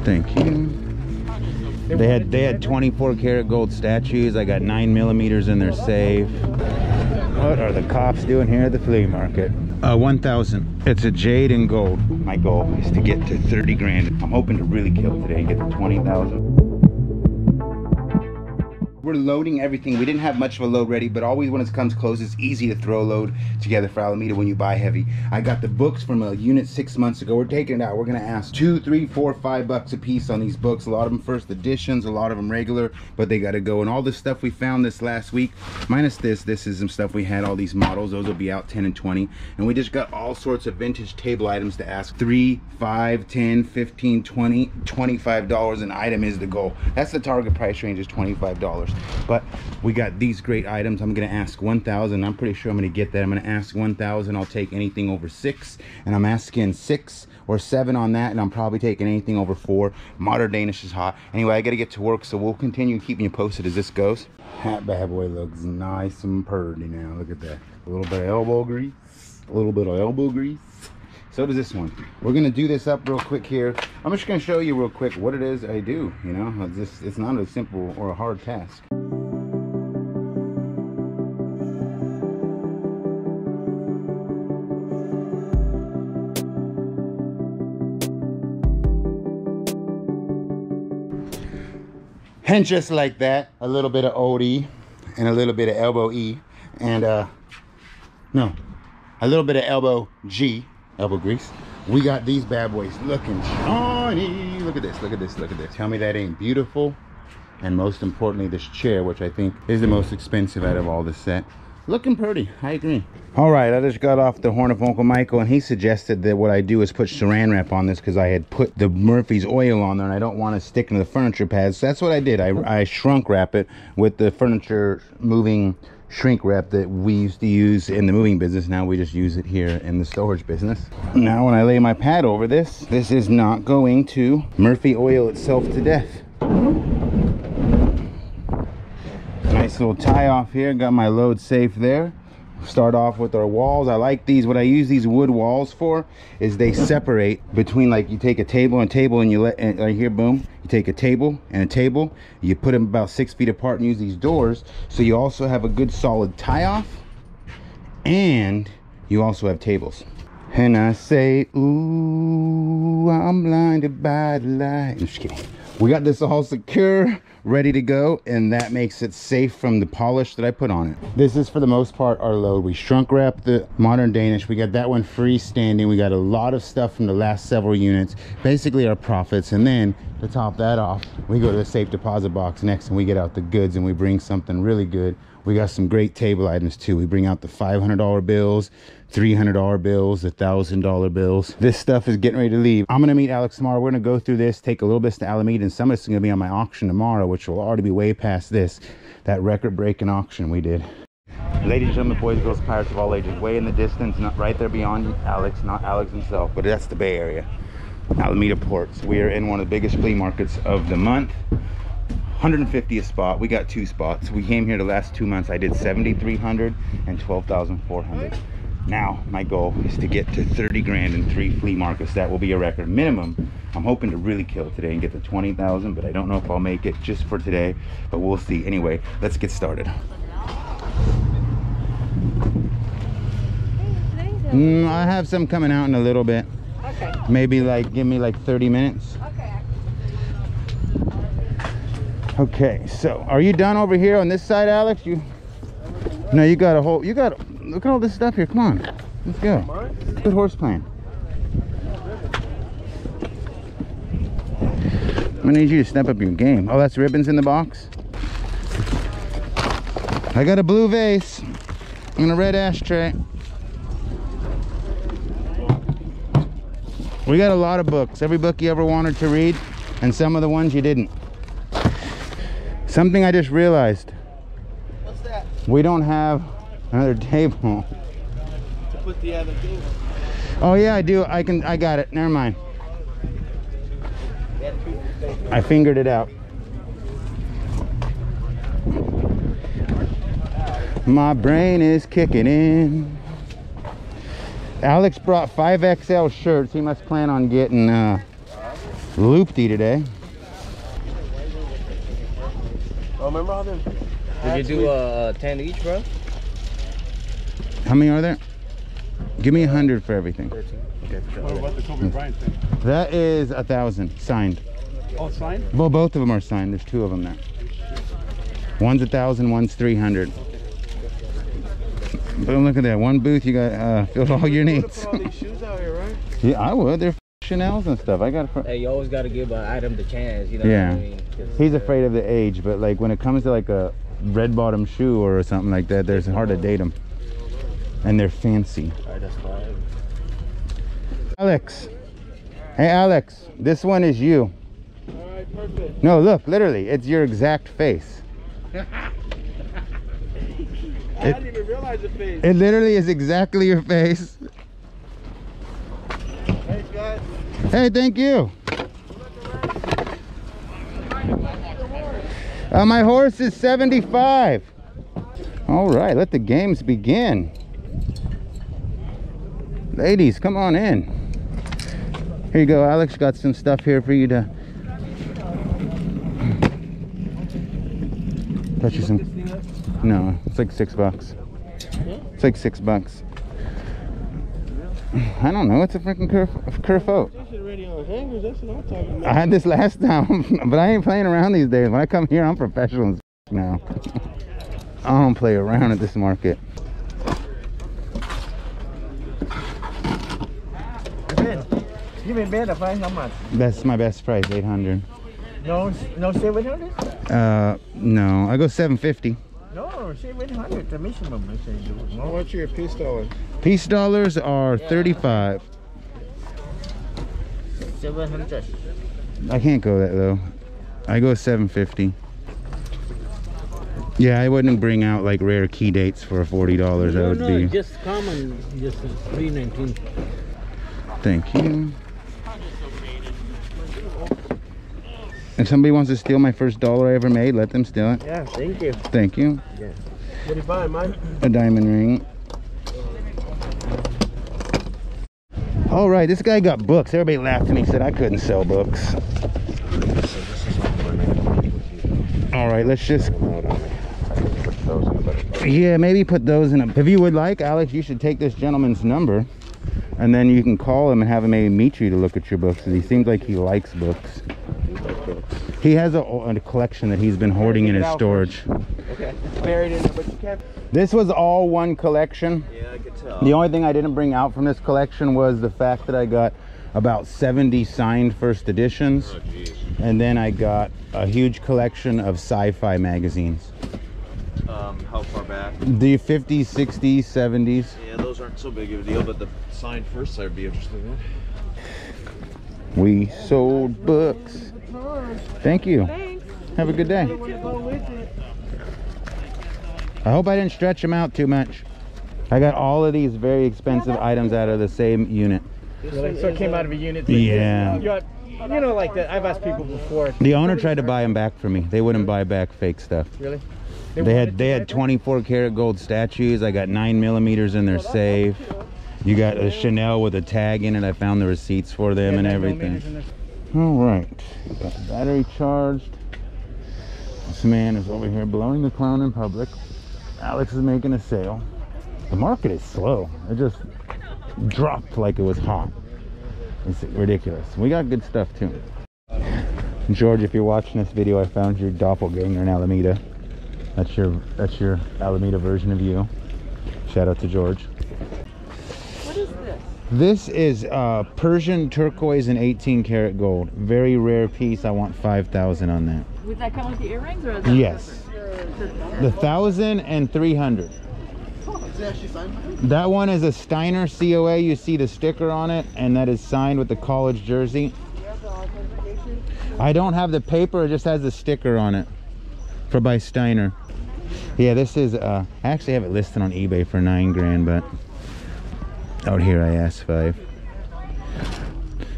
Thank you. They had 24 karat gold statues. I got 9mm in their safe. What are the cops doing here at the flea market? 1,000. It's a jade and gold. My goal is to get to 30 grand. I'm hoping to really kill today and get to 20,000. We're loading everything. We didn't have much of a load ready, but always when it comes close, it's easy to throw a load together for Alameda when you buy heavy. I got the books from a unit 6 months ago. We're taking it out. We're gonna ask $2, $3, $4, $5 a piece on these books. A lot of them first editions, a lot of them regular, but they gotta go. And all this stuff we found this last week, minus this is some stuff we had, all these models. Those will be out 10 and 20. And we just got all sorts of vintage table items to ask. 3, 5, 10, 15, 20, $25 an item is the goal. That's the target price range, is $25. But we got these great items. I'm gonna ask 1,000. I'm pretty sure I'm gonna get that. I'm gonna ask 1,000. I'll take anything over 6, and I'm asking 6 or 7 on that, and I'm probably taking anything over 4. Modern Danish is hot. Anyway, I gotta get to work, so we'll continue keeping you posted as this goes. That bad boy looks nice and purdy now. Look at that. A little bit of elbow grease. A little bit of elbow grease. So does this one. We're gonna do this up real quick here. I'm just gonna show you real quick what it is I do. You know, it's not a simple or a hard task. And just like that, a little bit of OD and a little bit of elbow E, and no, a little bit of elbow G, elbow grease. We got these bad boys looking shiny. Look at this, look at this, look at this. Tell me that ain't beautiful. And most importantly, this chair, which I think is the most expensive out of all this set. Looking pretty, I agree. All right, I just got off the horn of Uncle Michael, and he suggested that what I do is put saran wrap on this because I had put the Murphy's oil on there and I don't want to stick into the furniture pads. So that's what I did. I shrunk wrap it with the furniture moving shrink wrap that we used to use in the moving business. Now we just use it here in the storage business. Now when I lay my pad over this is not going to Murphy oil itself to death. Nice little tie off here. Got my load safe there. Start off with our walls. I like these. What I use these wood walls for is they separate between, like, you take a table and you let, and right here, boom, you take a table and a table, you put them about 6 feet apart and use these doors, so you also have a good solid tie off and you also have tables. And I say, ooh, I'm blinded by the light. I'm just kidding. We got this all secure, ready to go, and that makes it safe from the polish that I put on it. This is for the most part our load. We shrunk wrapped the Modern Danish. We got that one freestanding. We got a lot of stuff from the last several units, basically our profits. And then to top that off, we go to the safe deposit box next and we get out the goods and we bring something really good. We got some great table items too. We bring out the $500 bills, $300 bills, the $1,000 bills. This stuff is getting ready to leave. I'm gonna meet Alex tomorrow. We're gonna go through this, take a little bit to Alameda, and some of it's gonna be on my auction tomorrow, which will already be way past this, that record-breaking auction we did. Ladies and gentlemen, boys, girls, pirates of all ages, way in the distance, not right there beyond Alex, not Alex himself, but that's the Bay Area, Alameda Ports. We are in one of the biggest flea markets of the month. 150th spot. We got 2 spots. We came here the last 2 months. I did 7,300 and 12,400. Now my goal is to get to 30 grand in 3 flea markets. That will be a record minimum. I'm hoping to really kill today and get to 20,000, but I don't know if I'll make it just for today, but we'll see. Anyway, let's get started. I have some coming out in a little bit. Okay. Maybe like, give me like 30 minutes. Okay. Okay, so are you done over here on this side, Alex? No, you got a whole, look at all this stuff here. Come on, let's go. Good horse plan. I'm gonna need you to step up your game. Oh, that's ribbons in the box. I got a blue vase and a red ashtray. We got a lot of books. Every book you ever wanted to read, and some of the ones you didn't. Something I just realized. What's that? We don't have another table. To put the other table. Oh yeah, I do. I got it. Never mind. I fingered it out. My brain is kicking in. Alex brought 5XL shirts. He must plan on getting Loopty today. Oh, remember all them? Did you do 10 each, bro? How many are there? Give me 100 for everything. 13. Okay, for What sure. about the Kobe Bryant thing? That is 1,000 signed. All signed? Well, both of them are signed. There's two of them there. One's 1,000, one's 300. Boom, look at that. One booth, you got filled all your needs. Put all these shoes out here, right? Yeah, I would. They're Chanel's and stuff. I got it. Hey, you always got to give an item the chance, you know Yeah. what I mean? 'Cause, He's afraid of the age, but like when it comes to like a red bottom shoe or something like that, there's hard to date them. And they're fancy. Alright, that's fine. Alex. Hey, Alex. This one is you. Alright, perfect. No, look, literally, it's your exact face. I didn't even realize the face. It literally is exactly your face. Thanks, guys. Hey, thank you. My horse is 75. All right, let the games begin. Ladies, come on in. Here you go, Alex. Got some stuff here for you to touch you some. No, it's like $6. It's like $6. I don't know. It's a freaking Kerfoot. This shit already on hangers. That's what I'm talking about. I had this last time, but I ain't playing around these days. When I come here, I'm professional as now. I don't play around at this market. Give me better price. How much? That's my best price, 800. No 700? No, I go 750. No, 700. The maximum. I say do. How much are your piece dollars? Piece dollars are 35. 700. I can't go that low. I go 750. Yeah, I wouldn't bring out like rare key dates for $40. That would be. just common, just $3.19. Thank you. If somebody wants to steal my first dollar I ever made, let them steal it. Yeah, thank you. Thank you. Yeah. What are you buying, Mike? A diamond ring. All right, this guy got books. Everybody laughed at me, said I couldn't sell books. All right, let's just. Yeah, maybe put those in a. If you would like, Alex, you should take this gentleman's number, and then you can call him and have him maybe meet you to look at your books. He seems like he likes books. He has a collection that he's been hoarding in his storage. Okay. It's buried in there, but you can't. This was all one collection. Yeah, I could tell. The only thing I didn't bring out from this collection was the fact that I got about 70 signed first editions. Oh, geez. And then I got a huge collection of sci-fi magazines. How far back? The 50s, 60s, 70s. Yeah, those aren't so big of a deal, but the signed first I'd be interested in. We sold books. Thank you. Thanks. Have a good day. I hope I didn't stretch them out too much. I got all of these very expensive items out of the same unit. Really? So it came out of a unit? Yeah. You know, like that. I've asked people before. The owner tried to buy them back for me. They wouldn't buy back fake stuff. Really? They had 24 karat gold statues. I got 9mm in their safe. You got a Chanel with a tag in it. I found the receipts for them and everything. All right, got the battery charged. This man is over here blowing the clown in public. Alex is making a sale. The market is slow. It just dropped like it was hot. It's ridiculous. We got good stuff too. George, if you're watching this video, I found your doppelganger in Alameda. That's your Alameda version of you. Shout out to George. What is this? This is Persian turquoise and 18 karat gold. Very rare piece. I want 5,000 on that. Would that come with the earrings or is that Yes. The 1,000 and 300. That one is a Steiner COA. You see the sticker on it, and that is signed with the college jersey. I don't have the paper. It just has the sticker on it. For by Steiner. Yeah, this is I actually have it listed on eBay for 9 grand, but out here I asked 5.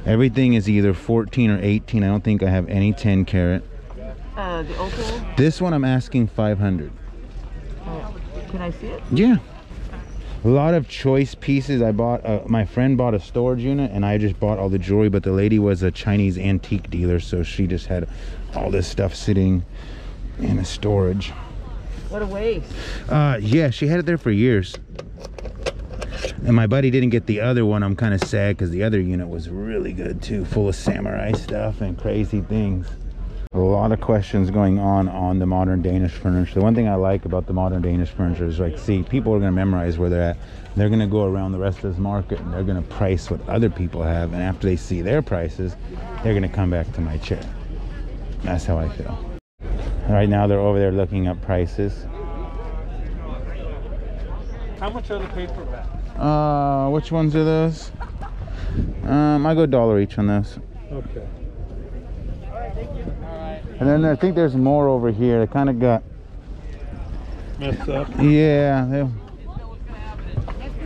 Everything is either 14 or 18. I don't think I have any 10 karat. the opal? This one I'm asking 500. Can I see it? Yeah. A lot of choice pieces. I bought my friend bought a storage unit, and I just bought all the jewelry, but the lady was a Chinese antique dealer, so she just had all this stuff sitting in a storage. What a waste. Yeah, she had it there for years. And my buddy didn't get the other one. I'm kind of sad because the other unit was really good too, full of samurai stuff and crazy things. A lot of questions going on the modern Danish furniture. The one thing I like about the modern Danish furniture is, like, see, people are going to memorize where they're at. They're going to go around the rest of this market and they're going to price what other people have, and after they see their prices, they're going to come back to my chair. That's how I feel. Right now they're over there looking up prices. How much are the paperbacks? Which ones are those? I go $1 each on those. Okay. And then I think there's more over here. They kind of got Messed up. yeah.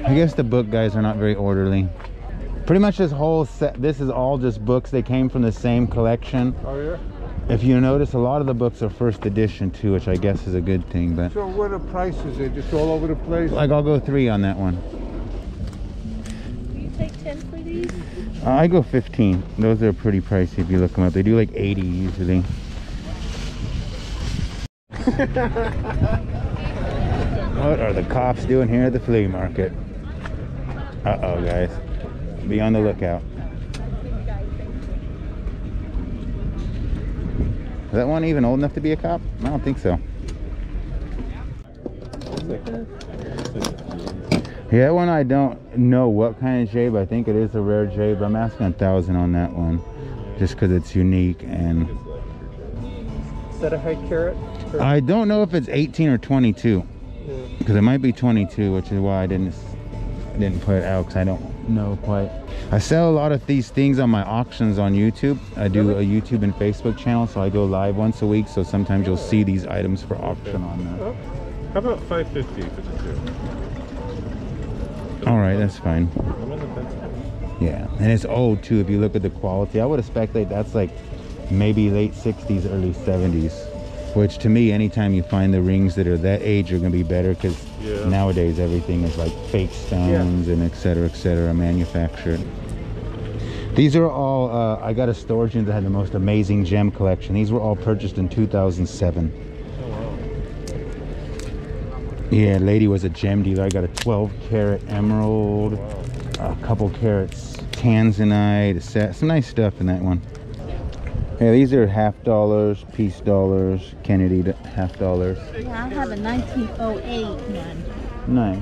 I guess the book guys are not very orderly. Pretty much this whole set. This is all just books. They came from the same collection. Oh yeah. If you notice, a lot of the books are first edition too, which I guess is a good thing. But So what are the prices? They're just all over the place? like, I'll go 3 on that one. Do you take 10 for these? I go 15. Those are pretty pricey if you look them up. They do like 80 usually. What are the cops doing here at the flea market? Uh-oh, guys. Be on the lookout. Is that one even old enough to be a cop? I don't think so. Yeah, that one I don't know what kind of jade, but I think it is a rare jade, but I'm asking 1,000 on that one. Just because it's unique. And Is that a high carat? I don't know if it's 18 or 22. Because it might be 22, which is why I didn't put it out, because I don't know quite. I sell a lot of these things on my auctions on YouTube. I do a YouTube and Facebook channel, so I go live once a week, so sometimes you'll see these items for auction on that. How about 550 for the two? All right, that's fine. I'm in the fence. Yeah, and it's old too. If you look at the quality, I would have speculated that's like maybe late 60s, early 70s. Which to me, anytime you find the rings that are that age are going to be better, because nowadays everything is like fake stones and et cetera, manufactured. These are all, I got a storage unit that had the most amazing gem collection. These were all purchased in 2007. Oh, wow. Yeah, lady was a gem dealer. I got a 12 karat emerald, a couple carats tanzanite, some nice stuff in that one. Yeah, these are $50, piece dollars, Kennedy $50. Yeah, I have a 1908 one. Nice.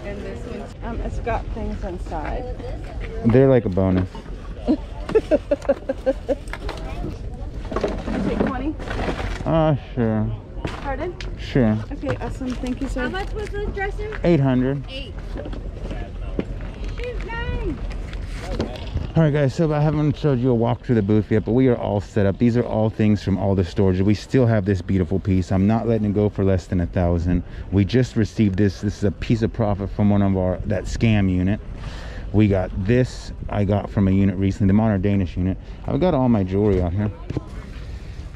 And this one, it's got things inside. They're like a bonus. Take 20? Sure. Pardon? Sure. Okay, awesome. Thank you, sir. How much was the dresser? 800. 8. Shoot, 9. All right, guys, so I haven't showed you a walk through the booth yet, but we are all set up. These are all things from all the storage. We still have this beautiful piece. I'm not letting it go for less than 1,000. We just received this. This is a piece of profit from one of that scam unit. We got this. I got from a unit recently, the modern Danish unit. I've got all my jewelry out here.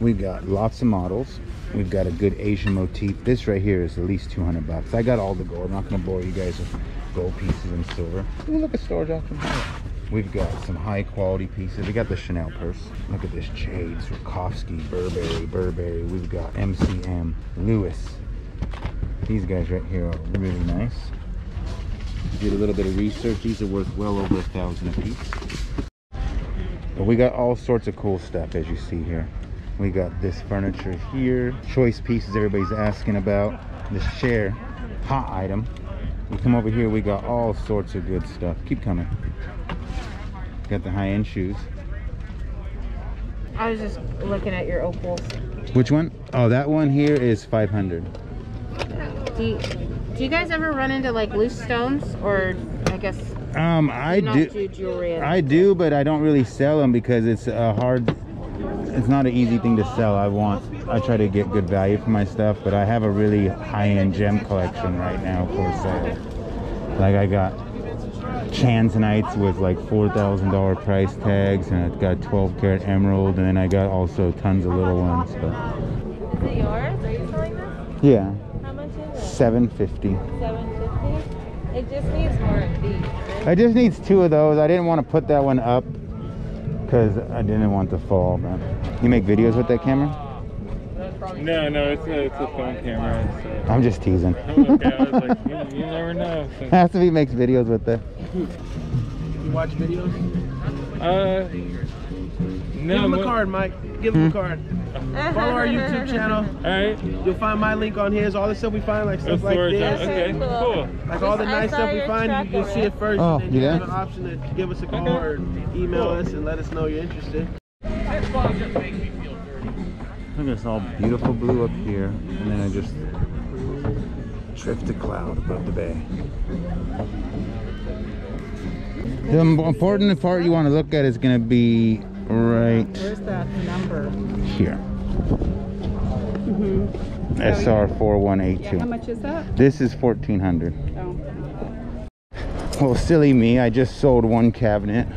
We've got lots of models. We've got a good Asian motif. This right here is at least 200 bucks. I got all the gold. I'm not going to bore you guys with gold pieces and silver. Ooh, look at storage options. We've got some high quality pieces. We got the Chanel purse. Look at this jade, Swarovski, Burberry. We've got MCM, Lewis. These guys right here are really nice. Did a little bit of research. These are worth well over 1,000 a piece. But we got all sorts of cool stuff, as you see here. We got this furniture here, choice pieces everybody's asking about. This chair, hot item. We come over here, we got all sorts of good stuff. Keep coming. Got the high-end shoes. I was just looking at your opals. Which one? Oh, that one here is 500. Do you guys ever run into like loose stones, or I guess I do jewelry? I do, but I don't really sell them because it's it's not an easy thing to sell. I try to get good value for my stuff, but I have a really high-end gem collection right now for sale. Like, I got Tanzanites with like $4,000 price tags, and I've got 12 karat emerald, and then I got also tons of little ones. Is it yours? Are you selling this? Yeah. How much is it? $750. $750. It just needs more feet. It just needs 2 of those. I didn't want to put that one up because I didn't want to fall. But you make videos with that camera? No, it's a phone camera. So. I'm just teasing. Okay, I was like, you never know. So. After he makes videos with it. You watch videos? No. Give him a card, Mike. Give him a card. Follow our YouTube channel. Alright. You'll find my link on his. All the stuff we find, like stuff like this. Okay, cool. Like all the nice stuff we find, you can see it first. Oh, and then you yeah? have an option to give us a call or email us and let us know you're interested. Look, it's all beautiful blue up here, and then I just drift a cloud above the bay. The important part you want to look at is going to be right Where's that number? here. SR4182. How much is that? This is 1400. Oh. Well, silly me, I just sold 1 cabinet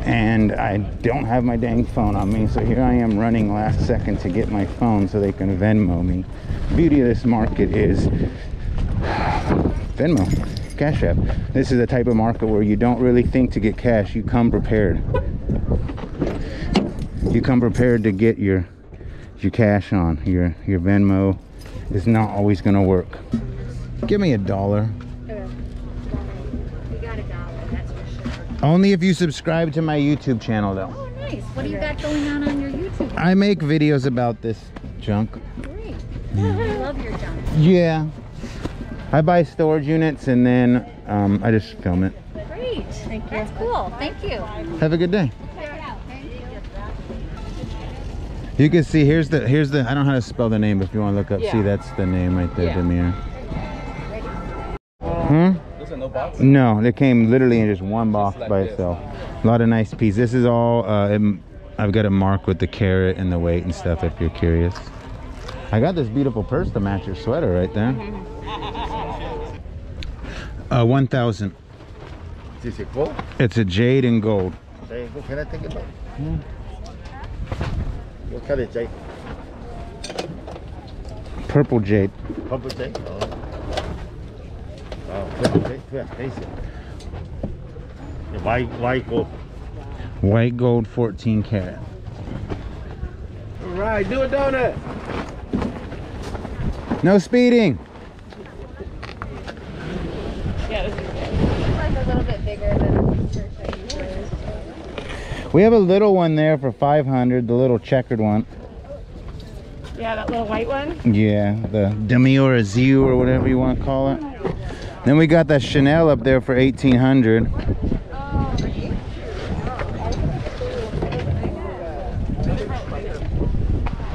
and I don't have my dang phone on me, so here I am running last second to get my phone so they can Venmo me. The beauty of this market is Venmo, Cash App. This is the type of market where you don't really think to get cash, you come prepared. You come prepared to get your cash on. Your Venmo is not always gonna work. Give me $1. Only if you subscribe to my YouTube channel, though. Oh, nice. What do you got going on your YouTube? I make videos about this junk. Great. I love your junk. Yeah. I buy storage units and then I just film it. Great. Thank you. That's cool. Thank you. Have a good day. Yeah, thank you. You can see here's the I don't know how to spell the name, but if you want to look up, see that's the name right there, Demir. No, they came literally in just 1 box by itself. A lot of nice pieces. This is all I've got it marked with the carat and the weight and stuff if you're curious. I got this beautiful purse to match your sweater right there. 1,000. Is it gold? It's a jade and gold. Can I take it back? What color jade? Purple jade. Purple jade? Purple jade. White gold. White gold 14 karat. All right, do a donut. No speeding. Yeah, this is like a little bit bigger than the church I usually. We have a little one there for 500, the little checkered one. Yeah, that little white one. Yeah, the demi or a Ziu or whatever you want to call it. Then we got that Chanel up there for 1,800.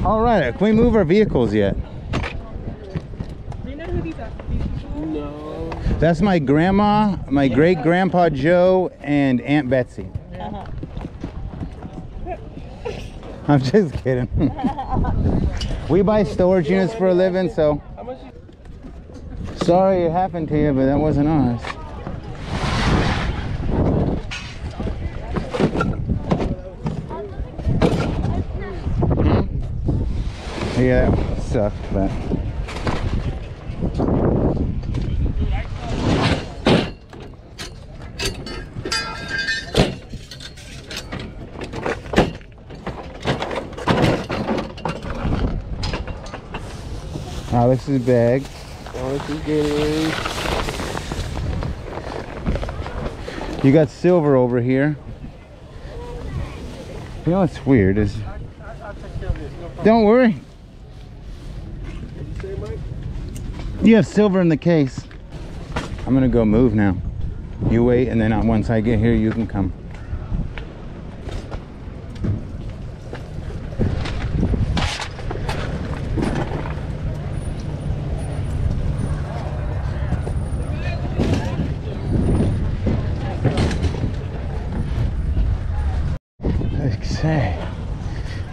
All right, can we move our vehicles yet? Do you know who these are? No. That's my grandma, my great grandpa Joe, and Aunt Betsy. I'm just kidding. We buy storage units for a living, so sorry it happened to you, but that wasn't ours. Yeah, that sucked, but Alex's bag. Alex's getting. You got silver over here. You know what's weird is, don't worry. You have silver in the case. I'm gonna go move now. You wait, and then once I get here, you can come. Okay,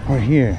we're here.